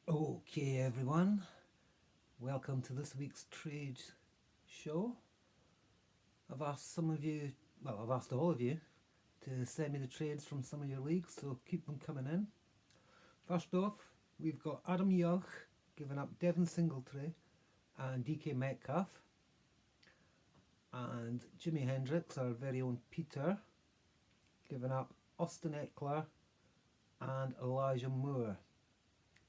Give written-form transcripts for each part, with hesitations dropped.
Okay, everyone, welcome to this week's trade show. I've asked some of you, well, I've asked all of you to send me the trades from some of your leagues, so keep them coming in. First off, we've got Adam Young giving up Devin Singletary and DK Metcalf, and Jimi Hendrix, our very own Peter, giving up Austin Eckler and Elijah Moore.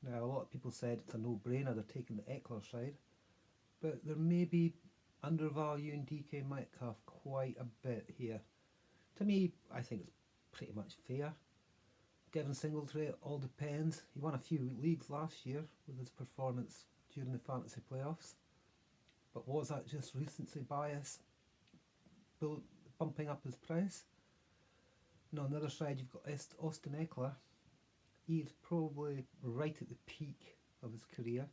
Now, a lot of people said it's a no-brainer, they're taking the Eckler side, but there may be undervaluing DK Metcalf quite a bit here. To me, I think it's pretty much fair. Devin Singletary, it all depends. He won a few leagues last year with his performance during the fantasy playoffs. But was that just recency bias bumping up his price? And on the other side, you've got Austin Eckler. He's probably right at the peak of his career.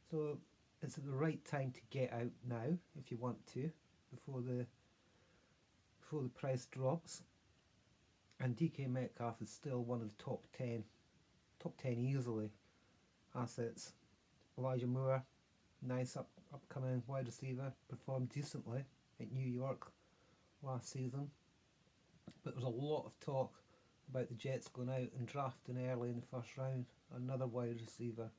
So it's at the right time to get out now if you want to, before the price drops. And DK Metcalf is still one of the top 10 easily assets. Elijah Moore, nice upcoming wide receiver, performed decently at New York last season. But there's a lot of talk about the Jets going out and drafting early in the first round another wide receiver.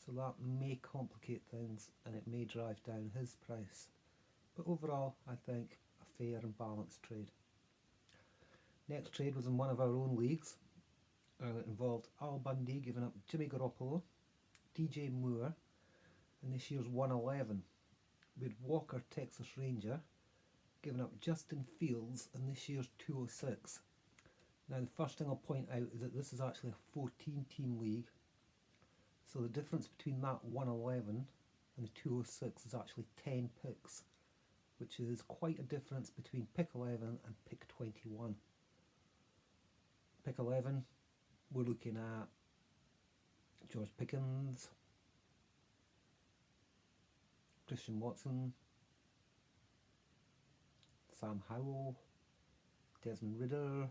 So that may complicate things and it may drive down his price. But overall, I think a fair and balanced trade. Next trade was in one of our own leagues. It involved Al Bundy giving up Jimmy Garoppolo, DJ Moore, and this year's 111. With Walker, Texas Ranger, giving up Justin Fields in this year's 206. Now the first thing I'll point out is that this is actually a 14-team league. So the difference between that 111 and the 206 is actually 10 picks, which is quite a difference between pick 11 and pick 21. Pick 11, we're looking at George Pickens, Christian Watson, Sam Howell, Desmond Ridder.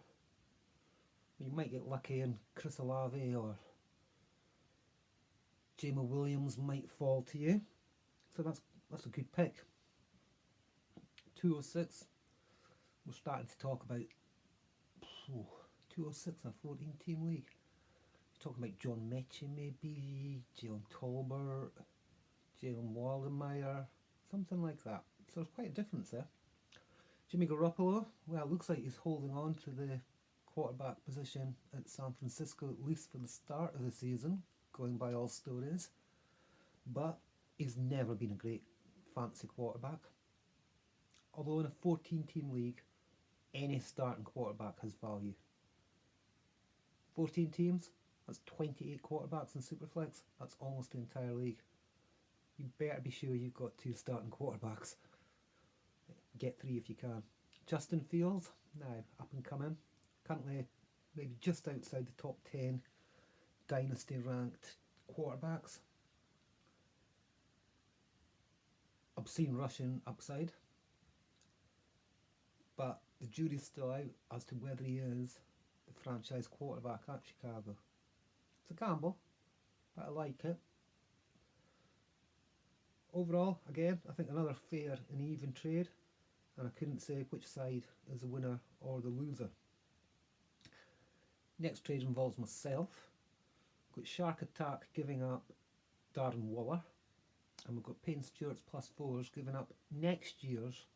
You might get lucky and Chris Olave or Jamal Williams might fall to you. So that's a good pick. 206, we're starting to talk about 206 in a 14-team league. You're talking about John Mechie maybe, Jalen Tolbert, Jalen Waldenmeyer, something like that. So there's quite a difference there. Jimmy Garoppolo, well, it looks like he's holding on to the quarterback position at San Francisco, at least for the start of the season, going by all stories. But he's never been a great fantasy quarterback. Although in a 14-team league, any starting quarterback has value. 14 teams, that's 28 quarterbacks in Superflex, that's almost the entire league. You better be sure you've got 2 starting quarterbacks. Get 3 if you can. Justin Fields, now up and coming, currently maybe just outside the top 10 dynasty ranked quarterbacks. Obscene rushing upside, but the jury's still out as to whether he is the franchise quarterback at Chicago. It's a gamble, but I like it. Overall, again, I think another fair and even trade, and I couldn't say which side is the winner or the loser. Next trade involves myself. We've got Shark Attack giving up Darren Waller, and we've got Payne Stewart's +4s giving up next year's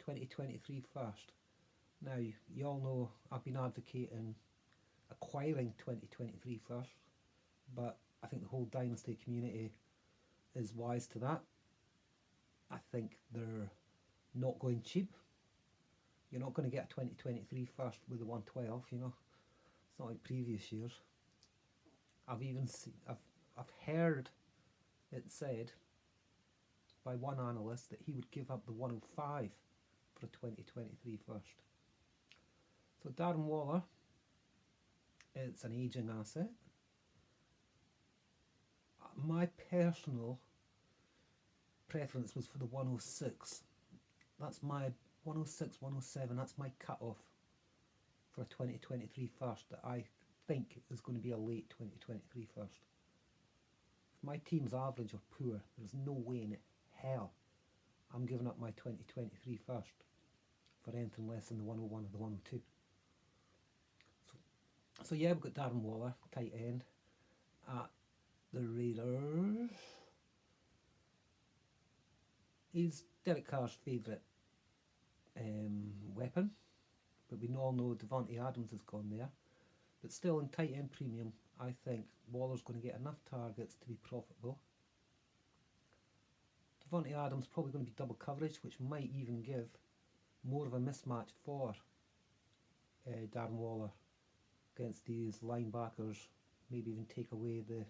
2023 first. Now, you all know I've been advocating acquiring 2023 first, but I think the whole dynasty community is wise to that. I think they're not going cheap. You're not going to get a 2023 first with the 112, you know. It's not like previous years. I've heard it said by one analyst that he would give up the 105 for a 2023 first. So Darren Waller, it's an aging asset. My personal preference was for the 106. That's my 106, 107, that's my cut-off for a 2023 first that I think is going to be a late 2023 first. my team's average or poor, there's no way in hell I'm giving up my 2023 first for anything less than the 101 or the 102. So yeah, we've got Darren Waller, tight end, at the Raiders. He's Derek Carr's favourite weapon, but we all know Devontae Adams has gone there. But still, in tight end premium, I think Waller's going to get enough targets to be profitable. Devontae Adams probably going to be double coverage, which might even give more of a mismatch for Darren Waller against these linebackers, maybe even take away the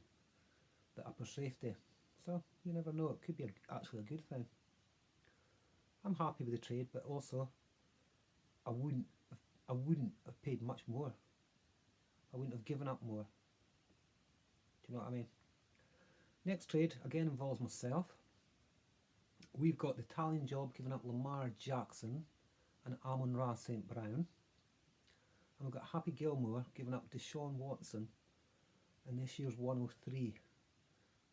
upper safety. So you never know, it could be actually a good thing. I'm happy with the trade, but also I wouldn't have paid much more. I wouldn't have given up more. Do you know what I mean? Next trade again involves myself. We've got the Italian Job giving up Lamar Jackson and Amon-Ra St. Brown. And we've got Happy Gilmore giving up Deshaun Watson and this year's 103.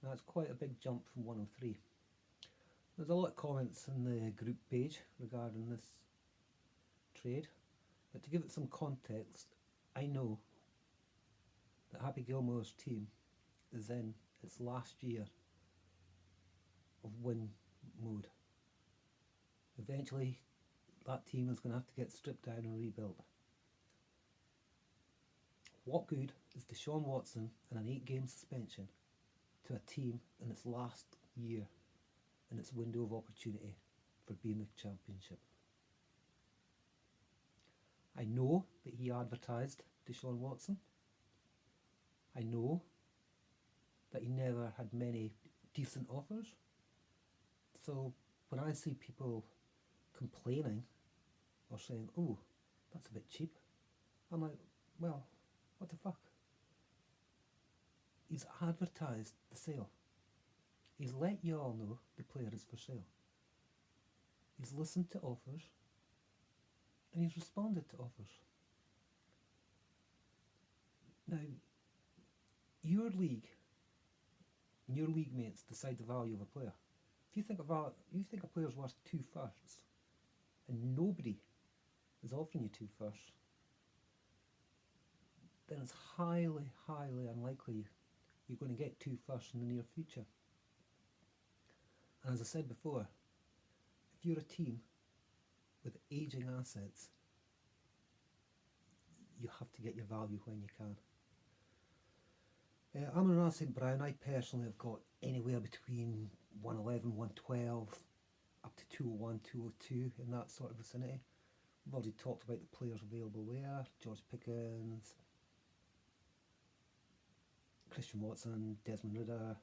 Now it's quite a big jump from 103. There's a lot of comments in the group page regarding this trade, but to give it some context, I know that Happy Gilmore's team is in its last year of win mode. Eventually that team is going to have to get stripped down and rebuilt. What good is Deshaun Watson and an 8-game suspension to a team in its last year in its window of opportunity for being the championship? I know that he advertised Deshaun Watson. I know that he never had many decent offers. So when I see people complaining or saying, oh, that's a bit cheap, I'm like, well, what the fuck? He's advertised the sale. He's let you all know the player is for sale. He's listened to offers and he's responded to offers. Now, your league and your league mates decide the value of a player. If you think a player's worth 2 firsts and nobody is offering you 2 firsts, then it's highly, highly unlikely you're going to get 2 firsts in the near future. And as I said before, if you're a team with aging assets, you have to get your value when you can. Amon-Ra St. Brown, I personally have got anywhere between 111, 112, up to 201, 202, in that sort of vicinity. We've already talked about the players available there: George Pickens, Christian Watson, Desmond Ridder,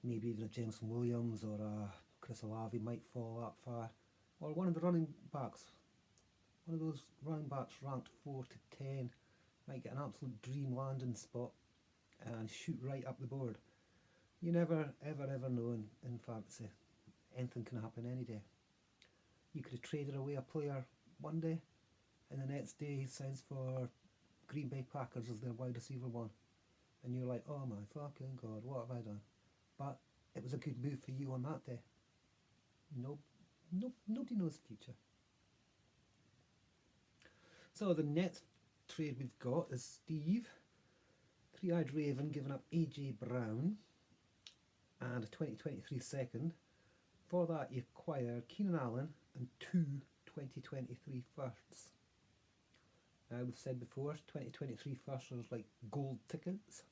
maybe even a Jameson Williams or a Chris Olave might fall that far. Or one of the running backs. One of those running backs ranked 4 to 10 might get an absolute dream landing spot and shoot right up the board. You never ever know in fantasy. Anything can happen any day. You could have traded away a player one day and the next day he signs for Green Bay Packers as their wide receiver 1. And you're like, oh my fucking god, what have I done? But it was a good move for you on that day. Nobody knows the future. So the next trade we've got is Steve, Three-Eyed Raven, giving up AJ Brown and a 2023 second. For that you acquire Keenan Allen and 2 2023 firsts. Now we've said before, 2023 firsts are like gold tickets.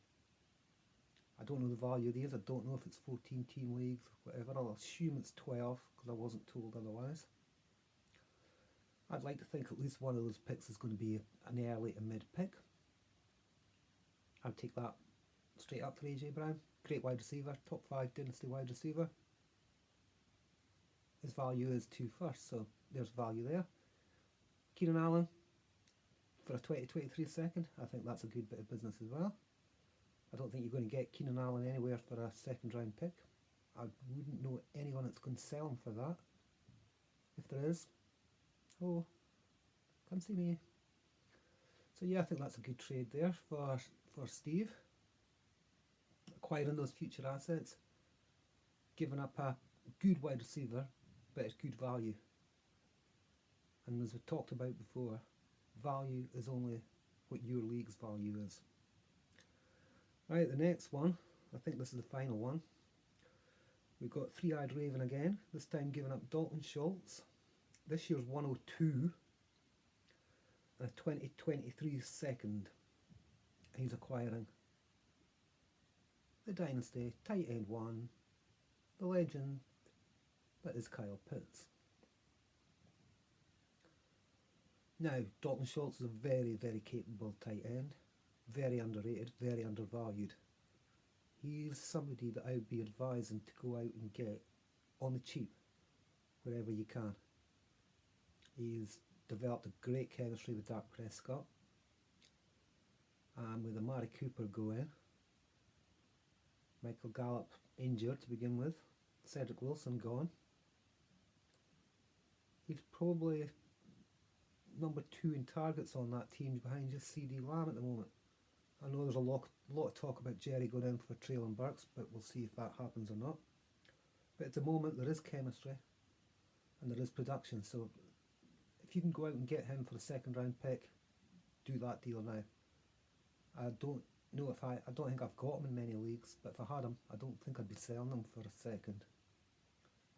I don't know the value of these. I don't know if it's 14 team leagues, whatever. I'll assume it's 12 because I wasn't told otherwise. I'd like to think at least one of those picks is going to be an early to mid pick. I'd take that straight up for AJ Brown. Great wide receiver, top 5 dynasty wide receiver. His value is 2 firsts, so there's value there. Keenan Allen for a 2023 second. I think that's a good bit of business as well. I don't think you're going to get Keenan Allen anywhere for a second round pick. I wouldn't know anyone that's going to sell him for that. If there is, oh, come see me. So yeah, I think that's a good trade there for Steve. acquiring those future assets, giving up a good wide receiver, but it's good value. And as we talked about before, value is only what your league's value is. Right, the next one, I think this is the final one. We've got Three-Eyed Raven again, this time giving up Dalton Schultz. This year's 102 and a 2023 second. He's acquiring the Dynasty tight end one, the legend that is Kyle Pitts. Now, Dalton Schultz is a very, very capable tight end, very underrated, very undervalued. He's somebody that I would be advising to go out and get on the cheap, wherever you can. He's developed a great chemistry with Dak Prescott, and with Amari Cooper going, Michael Gallup injured to begin with, Cedric Wilson gone, he's probably number 2 in targets on that team behind just CD Lamb at the moment. I know there's a lot of talk about Jerry going in for Treylon Burks, but we'll see if that happens or not. But at the moment there is chemistry and there is production, so if you can go out and get him for a second round pick, do that deal now. I don't know if I don't think I've got him in many leagues, but if I had him, I don't think I'd be selling him for a second.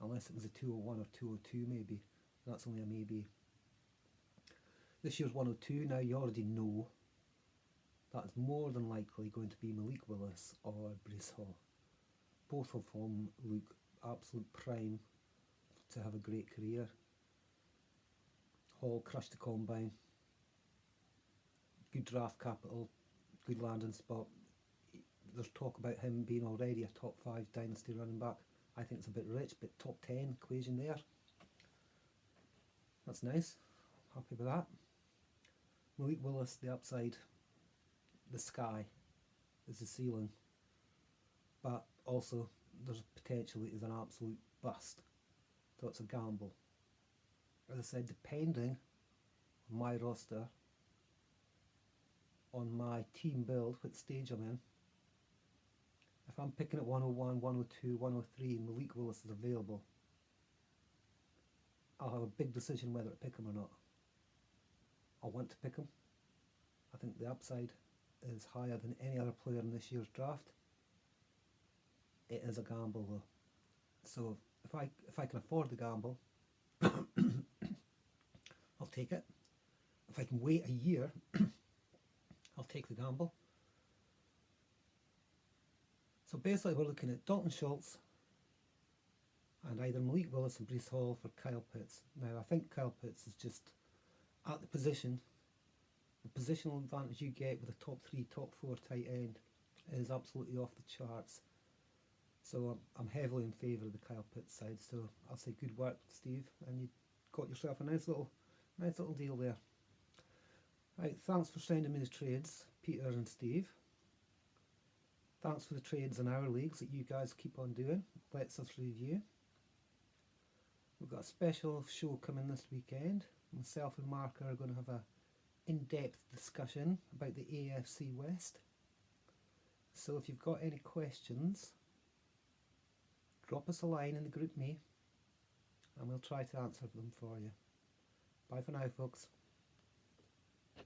Unless it was a 201 or 202 maybe. That's only a maybe. This year's 102, now you already know that is more than likely going to be Malik Willis or Breece Hall. Both of them look absolute prime to have a great career. Hall crushed the combine. Good draft capital, good landing spot. There's talk about him being already a top 5 dynasty running back. I think it's a bit rich, but top 10 equation there. That's nice. Happy with that. Malik Willis, the upside, the sky is the ceiling, but also there's potential that he's an absolute bust, so it's a gamble. As I said, depending on my roster, on my team build, what stage I'm in, if I'm picking at 101, 102, 103 and Malik Willis is available, I'll have a big decision whether to pick him or not. I want to pick him. I think the upside is higher than any other player in this year's draft. It is a gamble though. So if I can afford the gamble, I'll take it. If I can wait a year, I'll take the gamble. So basically we're looking at Dalton Schultz and either Malik Willis and Breece Hall for Kyle Pitts. Now I think Kyle Pitts is just at the positional advantage you get with a top 3, top 4 tight end is absolutely off the charts. So I'm heavily in favour of the Kyle Pitts side. So I'll say good work, Steve, and you got yourself a nice little deal there. Right, thanks for sending me the trades, Peter and Steve. Thanks for the trades in our leagues that you guys keep on doing. Lets us review. We've got a special show coming this weekend. Myself and Mark are going to have a in-depth discussion about the AFC West. So if you've got any questions, drop us a line in the group me and we'll try to answer them for you. Bye for now, folks.